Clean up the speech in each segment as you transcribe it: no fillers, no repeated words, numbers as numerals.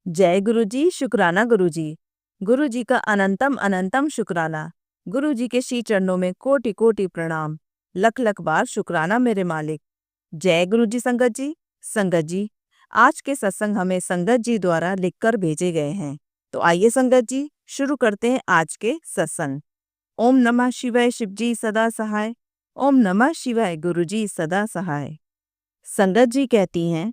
जय गुरु जी, शुक्राना गुरु जी। गुरु जी का अनंतम अनंतम शुक्राना। गुरु जी के श्री चरणों में कोटि कोटि प्रणाम। लख लख बार शुक्राना मेरे मालिक। जय गुरु जी। संगत जी, संगत जी, आज के सत्संग हमें संगत जी द्वारा लिखकर भेजे गए हैं। तो आइए संगत जी, शुरू करते हैं आज के सत्संग। ओम नमः शिवाय, शिव जी सदा सहाय। ओम नमः शिवाय, गुरु जी सदा सहाय। संगत जी कहती हैं,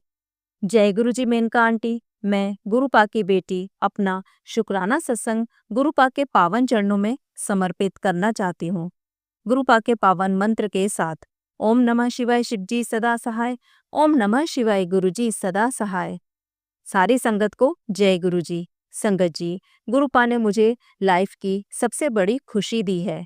जय गुरु जी मेनका आंटी, मैं गुरुपा की बेटी अपना शुक्राना सत्संग गुरुपा के पावन चरणों में समर्पित करना चाहती हूँ। गुरुपा के पावन मंत्र के साथ ओम नमः शिवाय, शिव जी सदा सहाय। ओम नमः शिवाय, गुरु जी सदा सहाय। सारी संगत को जय गुरु जी। संगत जी, गुरुपा ने मुझे लाइफ की सबसे बड़ी खुशी दी है,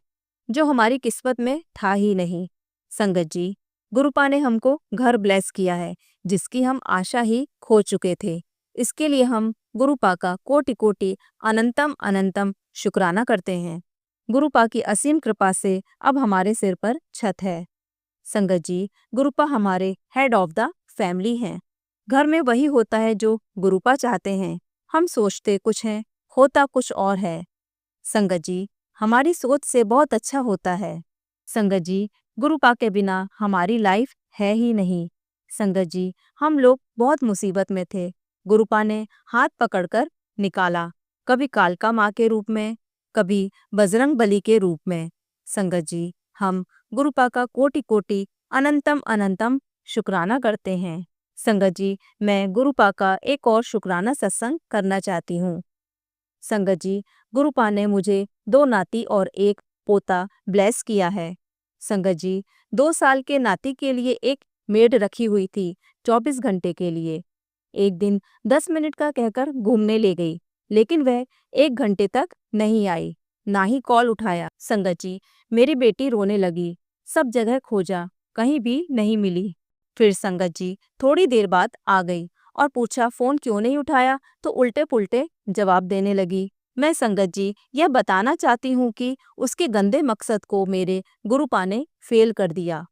जो हमारी किस्मत में था ही नहीं। संगत जी, गुरुपा ने हमको घर ब्लेस किया है, जिसकी हम आशा ही खो चुके थे। इसके लिए हम गुरुपा का कोटि कोटि अनंतम अनंतम शुक्राना करते हैं। गुरुपा की असीम कृपा से अब हमारे सिर पर छत है। संगत जी, गुरुपा हमारे हेड ऑफ द फैमिली हैं। घर में वही होता है जो गुरुपा चाहते हैं। हम सोचते कुछ हैं, होता कुछ और है। संगत जी, हमारी सोच से बहुत अच्छा होता है। संगत जी, गुरुपा के बिना हमारी लाइफ है ही नहीं। संगत जी, हम लोग बहुत मुसीबत में थे। गुरुपा ने हाथ पकड़कर निकाला, कभी कालका माँ के रूप में, कभी बजरंग बली के रूप में। संगत जी, हम गुरुपा का कोटि कोटि अनंतम अनंतम शुक्राना करते हैं। संगत जी, मैं गुरुपा का एक और शुक्राना सत्संग करना चाहती हूँ। संगत जी, गुरुपा ने मुझे 2 नाती और 1 पोता ब्लेस किया है। संगत जी, 2 साल के नाती के लिए एक मेड रखी हुई थी 24 घंटे के लिए। एक दिन 10 मिनट का कहकर घूमने ले गई, लेकिन वह 1 घंटे तक नहीं आई, ना ही कॉल उठाया। संगत जी, मेरी बेटी रोने लगी, सब जगह खोजा, कहीं भी नहीं मिली। फिर संगत जी थोड़ी देर बाद आ गई और पूछा फोन क्यों नहीं उठाया, तो उल्टे पुल्टे जवाब देने लगी। मैं संगत जी यह बताना चाहती हूँ कि उसके गंदे मकसद को मेरे गुरुपा ने फेल कर दिया।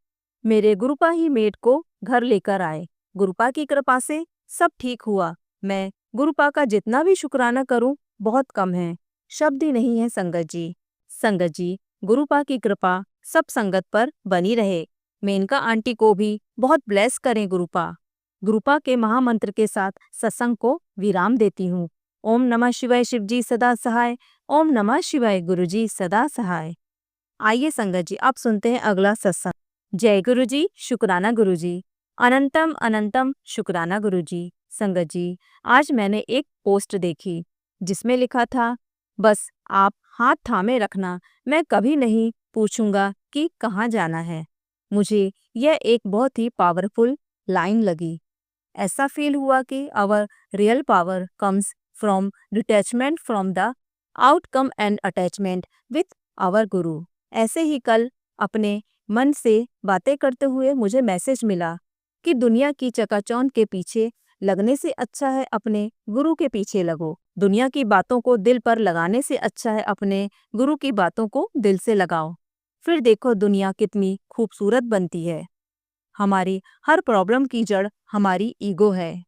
मेरे गुरुपा ही मेड को घर लेकर आए। गुरुपा की कृपा से सब ठीक हुआ। मैं गुरुपा का जितना भी शुक्राना करूं बहुत कम है, शब्द ही नहीं है संगत जी। संगत जी, गुरुपा की कृपा सब संगत पर बनी रहे। मेनका आंटी को भी बहुत ब्लेस करें गुरुपा। गुरुपा के महामंत्र के साथ सत्संग को विराम देती हूँ। ओम नमः शिवाय, शिव जी सदा सहाय। ओम नमः शिवाय, गुरु जी सदा सहाय। आइए संगत जी, आप सुनते हैं अगला सत्संग। जय गुरु जी, शुक्राना गुरु जी। अनंतम अनंतम शुक्राना गुरु जी। संगत जी, आज मैंने एक पोस्ट देखी जिसमें लिखा था, बस आप हाथ थामे रखना, मैं कभी नहीं पूछूंगा कि कहाँ जाना है। मुझे यह एक बहुत ही पावरफुल लाइन लगी। ऐसा फील हुआ कि our real power comes from detachment from the outcome and attachment with our guru. ऐसे ही कल अपने मन से बातें करते हुए मुझे मैसेज मिला कि दुनिया की चकाचौंध के पीछे लगने से अच्छा है अपने गुरु के पीछे लगो। दुनिया की बातों को दिल पर लगाने से अच्छा है अपने गुरु की बातों को दिल से लगाओ। फिर देखो दुनिया कितनी खूबसूरत बनती है। हमारी हर प्रॉब्लम की जड़ हमारी ईगो है।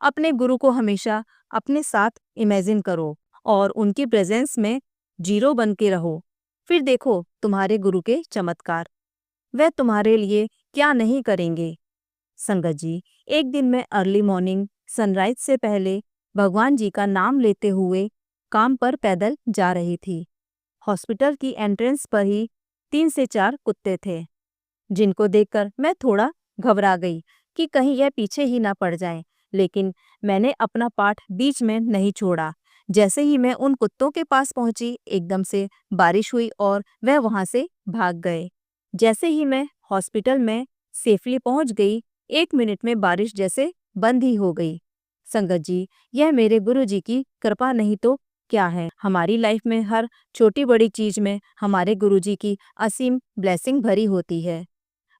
अपने गुरु को हमेशा अपने साथ इमेजिन करो और उनकी प्रेजेंस में जीरो बन के रहो। फिर देखो तुम्हारे गुरु के चमत्कार, वह तुम्हारे लिए क्या नहीं करेंगे। संगत जी, एक दिन मैं अर्ली मॉर्निंग सनराइज से पहले भगवान जी का नाम लेते हुए काम पर पैदल जा रही थी। हॉस्पिटल की एंट्रेंस पर ही 3 से 4 कुत्ते थे, जिनको देखकर मैं थोड़ा घबरा गई कि कहीं यह पीछे ही ना पड़ जाएं। लेकिन मैंने अपना पाठ बीच में नहीं छोड़ा। जैसे ही मैं उन कुत्तों के पास पहुंची, एकदम से बारिश हुई और वह वहां से भाग गए। जैसे ही मैं हॉस्पिटल में सेफली पहुंच गई, 1 मिनट में बारिश जैसे बंद ही हो गई। संगत जी, यह मेरे गुरु जी की कृपा नहीं तो क्या है। हमारी लाइफ में हर छोटी बड़ी चीज में हमारे गुरु जी की असीम ब्लेसिंग भरी होती है।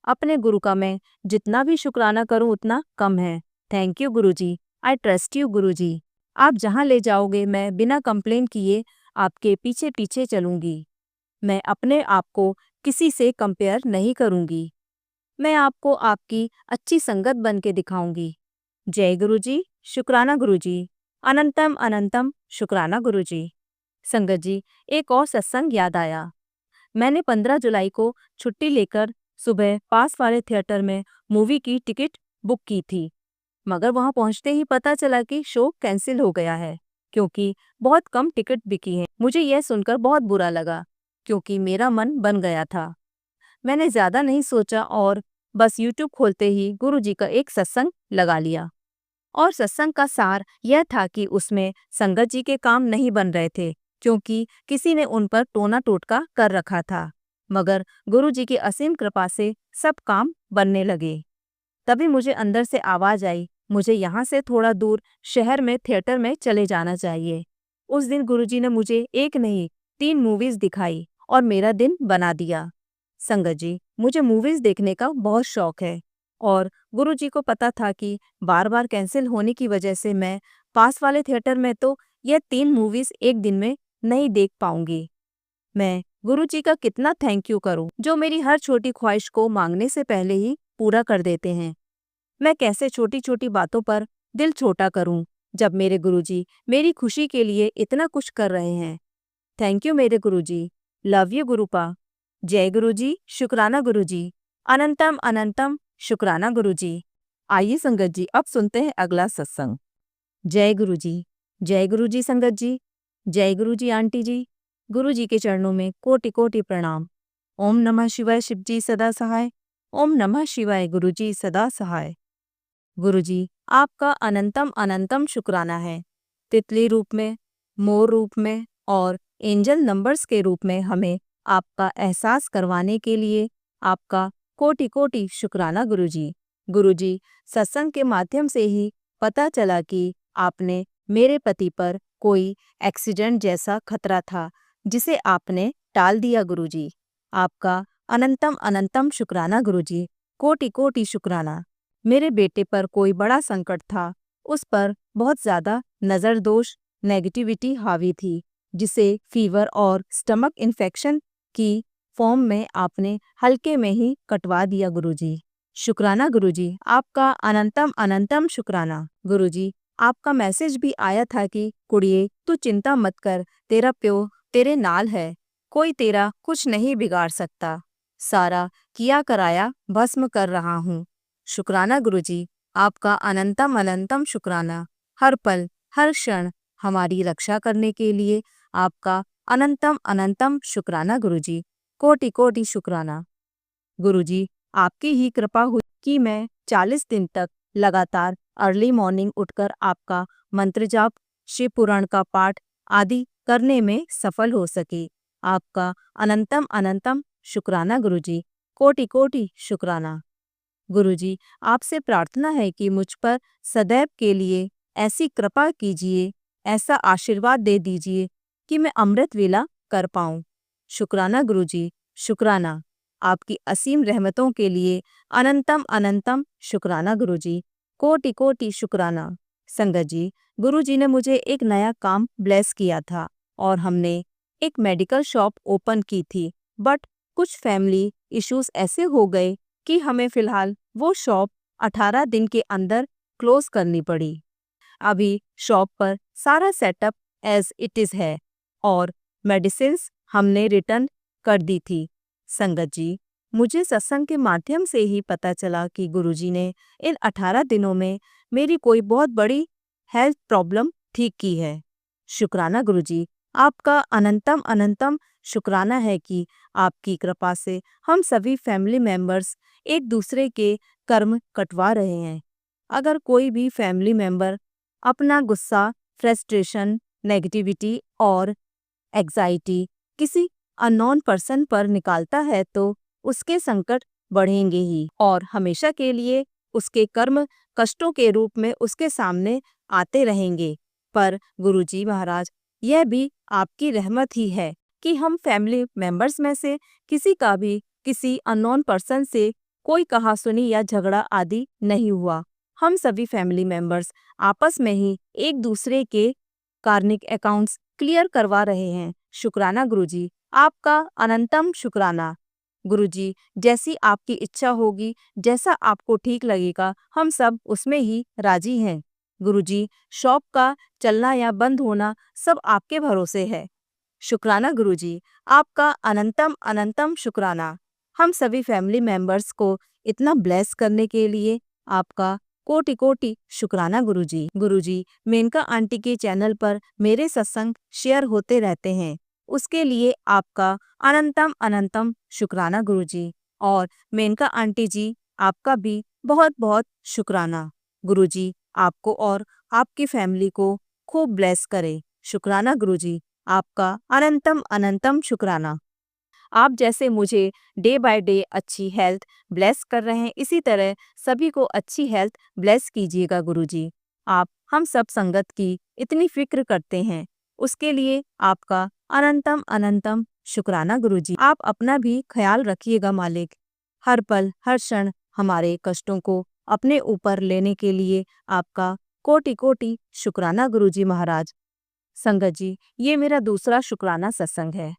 अपने गुरु का मैं जितना भी शुक्राना करूं उतना कम है। Thank you Guru ji, I trust you गुरु जी। आप जहां ले जाओगे मैं बिना कंप्लेन किए आपके पीछे पीछे चलूंगी। मैं अपने आप को किसी से कंपेयर नहीं करूंगी। मैं आपको आपकी अच्छी संगत बन के दिखाऊंगी। जय गुरु जी, शुक्राना गुरु जी। अनंतम अनंतम शुक्राना गुरुजी। संगत जी, एक और सत्संग याद आया। मैंने 15 जुलाई को छुट्टी लेकर सुबह पास वाले थिएटर में मूवी की टिकट बुक की थी, मगर वहां पहुंचते ही पता चला कि शो कैंसिल हो गया है क्योंकि बहुत कम टिकट बिकी हैं। मुझे यह सुनकर बहुत बुरा लगा क्योंकि मेरा मन बन गया था। मैंने ज़्यादा नहीं सोचा और बस यूट्यूब खोलते ही गुरुजी का एक सत्संग लगा लिया। और सत्संग का सार यह था कि उसमें संगत जी के काम नहीं बन रहे थे क्योंकि किसी ने उन पर टोना टोटका कर रखा था, मगर गुरुजी की असीम कृपा से सब काम बनने लगे। तभी मुझे अंदर से आवाज आई, मुझे यहाँ से थोड़ा दूर शहर में थिएटर में चले जाना चाहिए। उस दिन गुरुजी ने मुझे एक नहीं 3 मूवीज दिखाई और मेरा दिन बना दिया। संगत जी, मुझे मूवीज देखने का बहुत शौक है और गुरुजी को पता था कि बार बार कैंसिल होने की वजह से मैं पास वाले थिएटर में तो यह 3 मूवीज एक दिन में नहीं देख पाऊंगी। मैं गुरुजी का कितना थैंक यू करूं जो मेरी हर छोटी ख्वाहिश को मांगने से पहले ही पूरा कर देते हैं। मैं कैसे छोटी छोटी बातों पर दिल छोटा करूं जब मेरे गुरुजी मेरी खुशी के लिए इतना कुछ कर रहे हैं। थैंक यू मेरे गुरुजी। Love you गुरुपा। जय गुरुजी, शुक्राना गुरुजी। अनंतम अनंतम शुक्राना गुरुजी। आइए संगत जी, अब सुनते हैं अगला सत्संग। जय गुरुजी। जय गुरुजी संगत जी। जय गुरुजी आंटी जी। गुरुजी के चरणों में कोटि कोटि प्रणाम। ओम नमः शिवाय शिवजी सदा सहाय। ओम नमः शिवाय गुरुजी सदा सहाय। गुरुजी, आपका अनंतम अनंतम शुक्राना है। तितली रूप में, मोर रूप में और एंजल नंबर्स के रूप में हमें आपका एहसास करवाने के लिए आपका कोटि कोटि शुक्राना गुरुजी। गुरुजी, सत्संग के माध्यम से ही पता चला कि आपने मेरे पति पर कोई एक्सीडेंट जैसा खतरा था जिसे आपने टाल दिया गुरुजी। आपका अनंतम अनंतम शुक्राना गुरुजी। कोटि कोटि शुक्राना। मेरे बेटे पर कोई बड़ा संकट था, उस पर बहुत ज्यादा नज़र दोष नेगेटिविटी हावी थी, जिसे फीवर और स्टमक इन्फेक्शन की फॉर्म में आपने हल्के में ही कटवा दिया गुरुजी। शुक्राना गुरुजी, आपका अनंतम अनंतम शुक्राना। गुरुजी, आपका मैसेज भी आया था कि कुड़िए तू चिंता मत कर, तेरा प्यो तेरे नाल है, कोई तेरा कुछ नहीं बिगाड़ सकता, सारा किया कराया भस्म कर रहा हूँ। शुक्राना गुरुजी, आपका अनंतम अनंतम शुक्राना। हर पल हर क्षण हमारी रक्षा करने के लिए आपका अनंतम अनंतम शुक्राना गुरुजी। कोटि कोटि शुक्राना। गुरुजी, आपकी ही कृपा हुई कि मैं 40 दिन तक लगातार अर्ली मॉर्निंग उठकर आपका मंत्र जाप, शिव पुराण का पाठ आदि करने में सफल हो सकी। आपका अनंतम अनंतम शुक्राना गुरुजी। कोटि कोटि शुक्राना। गुरुजी, आपसे प्रार्थना है कि मुझ पर सदैव के लिए ऐसी कृपा कीजिए, ऐसा आशीर्वाद दे दीजिए कि मैं अमृत वेला कर पाऊं। शुक्राना गुरुजी, शुक्राना। आपकी असीम रहमतों के लिए अनंतम अनंतम शुक्राना गुरुजी। कोटि कोटि शुक्राना। संगत जी, गुरुजी ने मुझे एक नया काम ब्लेस किया था और हमने एक मेडिकल शॉप ओपन की थी, बट कुछ फैमिली इश्यूज ऐसे हो गए कि हमें फिलहाल वो शॉप 18 दिन के अंदर क्लोज करनी पड़ी। अभी शॉप पर सारा सेटअप एज इट इज़ है और मेडिसिन्स हमने रिटर्न कर दी थी। संगत जी, मुझे सत्संग के माध्यम से ही पता चला कि गुरुजी ने इन 18 दिनों में मेरी कोई बहुत बड़ी हेल्थ प्रॉब्लम ठीक की है। शुक्राना गुरुजी, आपका अनंतम अनंतम शुक्राना है कि आपकी कृपा से हम सभी फैमिली मेंबर्स एक दूसरे के कर्म कटवा रहे हैं। अगर कोई भी फैमिली मेंबर अपना गुस्सा, फ्रस्ट्रेशन, नेगेटिविटी और एग्जाइटी किसी अननोन पर्सन पर निकालता है तो उसके संकट बढ़ेंगे ही और हमेशा के लिए उसके कर्म कष्टों के रूप में उसके सामने आते रहेंगे। पर गुरुजी महाराज, यह भी आपकी रहमत ही है कि हम फैमिली मेंबर्स में से किसी का भी किसी अननोन पर्सन से कोई कहासुनी या झगड़ा आदि नहीं हुआ। हम सभी फैमिली मेंबर्स आपस में ही एक दूसरे के कार्मिक अकाउंट्स क्लियर करवा रहे हैं। शुक्राना गुरुजी, आपका अनंतम शुक्राना। गुरुजी, जैसी आपकी इच्छा होगी, जैसा आपको ठीक लगेगा, हम सब उसमें ही राजी हैं। गुरुजी, शॉप का चलना या बंद होना सब आपके भरोसे है। शुक्राना गुरुजी, आपका अनंतम अनंतम शुक्राना। हम सभी फैमिली मेंबर्स को इतना ब्लेस करने के लिए आपका कोटि कोटि शुक्राना गुरुजी। गुरुजी, मेनका आंटी के चैनल पर मेरे सत्संग शेयर होते रहते हैं, उसके लिए आपका अनंतम अनंतम शुक्राना गुरुजी। और मेनका आंटी जी, आपका भी बहुत बहुत शुक्राना। गुरुजी, आपको और आपकी फैमिली को खूब ब्लेस करे। शुक्राना गुरुजी, आपका अनंतम अनंतम शुक्राना। आप जैसे मुझे डे बाय डे अच्छी हेल्थ ब्लेस कर रहे हैं, इसी तरह सभी को अच्छी हेल्थ ब्लेस कीजिएगा गुरुजी। आप हम सब संगत की इतनी फिक्र करते हैं, उसके लिए आपका अनंतम अनंतम शुक्राना गुरुजी। आप अपना भी ख्याल रखिएगा मालिक। हर पल हर क्षण हमारे कष्टों को अपने ऊपर लेने के लिए आपका कोटि कोटि शुक्राना गुरुजी महाराज। संगत जी, ये मेरा दूसरा शुक्राना सत्संग है।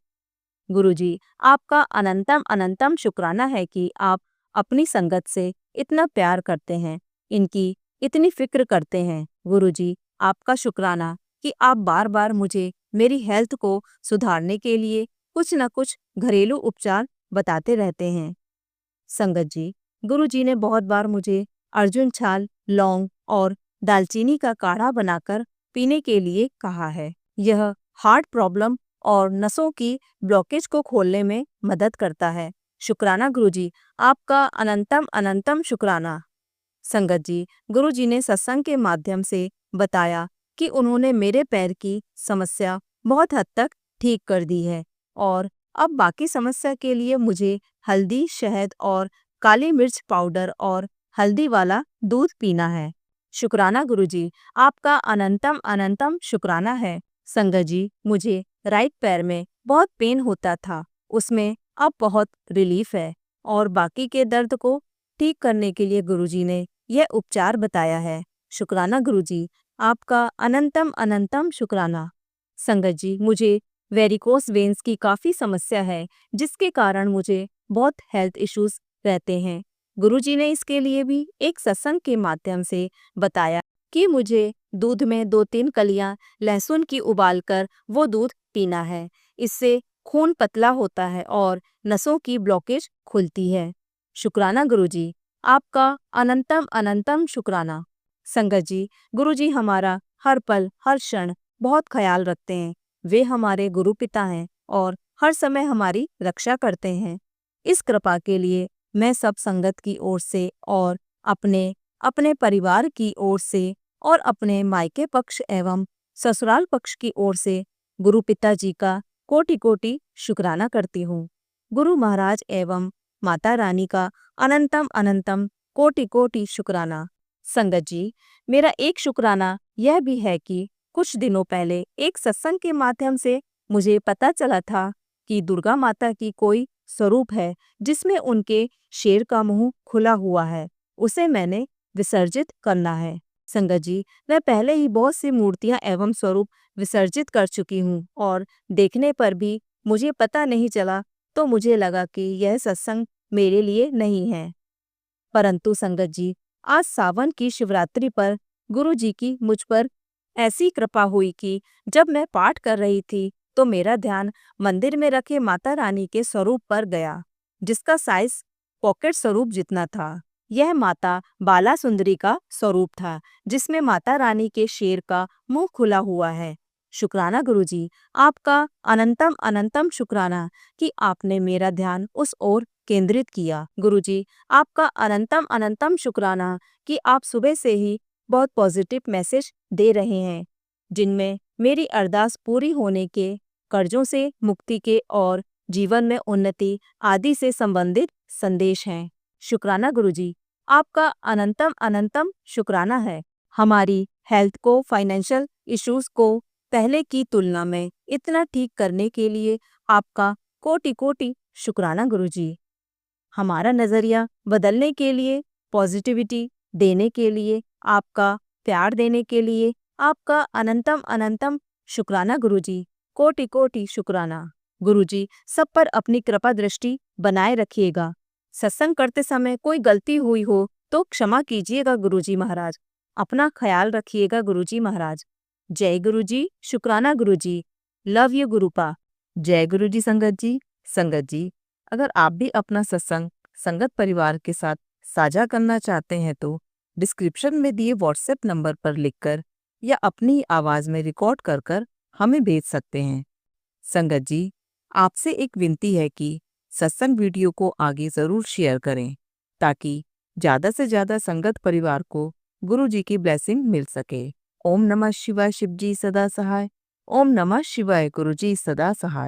गुरुजी, आपका अनंतम अनंतम शुक्राना है कि आप अपनी संगत से इतना प्यार करते हैं, इनकी इतनी फिक्र करते हैं। गुरुजी, आपका शुक्राना कि आप बार बार मुझे मेरी हेल्थ को सुधारने के लिए कुछ न कुछ घरेलू उपचार बताते रहते हैं। संगत जी, गुरुजी ने बहुत बार मुझे अर्जुन छाल, लौंग और दालचीनी का काढ़ा बनाकर पीने के लिए कहा है। यह हार्ट प्रॉब्लम और नसों की ब्लॉकेज को खोलने में मदद करता है। शुक्राना गुरुजी, आपका अनंतम अनंतम शुक्राना। संगत जी, गुरुजी ने सत्संग के माध्यम से बताया कि उन्होंने मेरे पैर की समस्या बहुत हद तक ठीक कर दी है और अब बाकी समस्या के लिए मुझे हल्दी, शहद और काली मिर्च पाउडर और हल्दी वाला दूध पीना है। शुक्राना गुरुजी, आपका अनंतम अनंतम शुक्राना है। संगत जी, मुझे राइट पैर में बहुत पेन होता था, उसमें अब बहुत रिलीफ है और बाकी के दर्द को ठीक करने के लिए गुरुजी ने यह उपचार बताया है। शुक्राना गुरुजी, आपका अनंतम अनंतम शुक्राना। संगत जी, मुझे वेरिकोस वेन्स की काफ़ी समस्या है, जिसके कारण मुझे बहुत हेल्थ इश्यूज रहते हैं। गुरुजी ने इसके लिए भी एक सत्संग के माध्यम से बताया कि मुझे दूध में 2-3 कलियां लहसुन की उबालकर वो दूध पीना है। इससे खून पतला होता है और नसों की ब्लॉकेज खुलती है। शुक्राना गुरुजी, आपका अनंतम अनंतम शुक्राना। संगत जी, गुरुजी हमारा हर पल हर क्षण बहुत ख्याल रखते हैं। वे हमारे गुरु पिता हैं और हर समय हमारी रक्षा करते हैं। इस कृपा के लिए मैं सब संगत की ओर से और अपने अपने परिवार की ओर से और अपने मायके पक्ष एवं ससुराल पक्ष की ओर से गुरु पिता जी का कोटि कोटि शुक्राना करती हूँ। गुरु महाराज एवं माता रानी का अनंतम अनंतम कोटि कोटि शुक्राना। संगत जी, मेरा एक शुक्राना यह भी है कि कुछ दिनों पहले एक सत्संग के माध्यम से मुझे पता चला था कि दुर्गा माता की कोई स्वरूप है जिसमें उनके शेर का मुंह खुला हुआ है, उसे मैंने विसर्जित करना है। संगत जी, मैं पहले ही बहुत सी मूर्तियां एवं स्वरूप विसर्जित कर चुकी हूँ और देखने पर भी मुझे पता नहीं चला, तो मुझे लगा कि यह सत्संग मेरे लिए नहीं है। परंतु संगत जी, आज सावन की शिवरात्रि पर गुरु जी की मुझ पर ऐसी कृपा हुई कि जब मैं पाठ कर रही थी तो मेरा ध्यान मंदिर में रखे माता रानी के स्वरूप पर गया, जिसका साइज पॉकेट स्वरूप जितना था। यह माता बाला सुंदरी का स्वरूप था, जिसमें माता रानी के शेर का मुंह खुला हुआ है। शुक्राना गुरुजी, आपका अनंतम अनंतम शुक्राना कि आपने मेरा ध्यान उस ओर केंद्रित किया। गुरुजी, आपका अनंतम अनंतम शुक्राना कि आप सुबह से ही बहुत पॉजिटिव मैसेज दे रहे हैं, जिनमें मेरी अरदास पूरी होने के, कर्जों से मुक्ति के और जीवन में उन्नति आदि से संबंधित संदेश हैं। शुक्राना गुरुजी, आपका अनंतम अनंतम शुक्राना है। हमारी हेल्थ को, फाइनेंशियल इश्यूज को पहले की तुलना में इतना ठीक करने के लिए आपका कोटि कोटि शुक्राना गुरुजी। हमारा नज़रिया बदलने के लिए, पॉजिटिविटी देने के लिए, आपका प्यार देने के लिए आपका अनंतम अनंतम शुक्राना गुरुजी। कोटि कोटि शुक्राना। गुरुजी, सब पर अपनी कृपा दृष्टि बनाए रखिएगा। सत्संग करते समय कोई गलती हुई हो तो क्षमा कीजिएगा गुरुजी महाराज। अपना ख्याल रखिएगा गुरुजी महाराज। जय गुरुजी, शुक्राना गुरुजी, लव यू गुरुपा। जय गुरुजी संगत जी। संगत जी, अगर आप भी अपना सत्संग संगत परिवार के साथ साझा करना चाहते हैं तो डिस्क्रिप्शन में दिए व्हाट्सएप नंबर पर लिखकर या अपनी आवाज़ में रिकॉर्ड कर कर हमें भेज सकते हैं। संगत जी, आपसे एक विनती है कि सत्संग वीडियो को आगे ज़रूर शेयर करें ताकि ज़्यादा से ज़्यादा संगत परिवार को गुरु जी की ब्लेसिंग मिल सके। ओम नमः शिवाय, शिव जी सदा सहाय। ओम नमः शिवाय, गुरु जी सदा सहाय।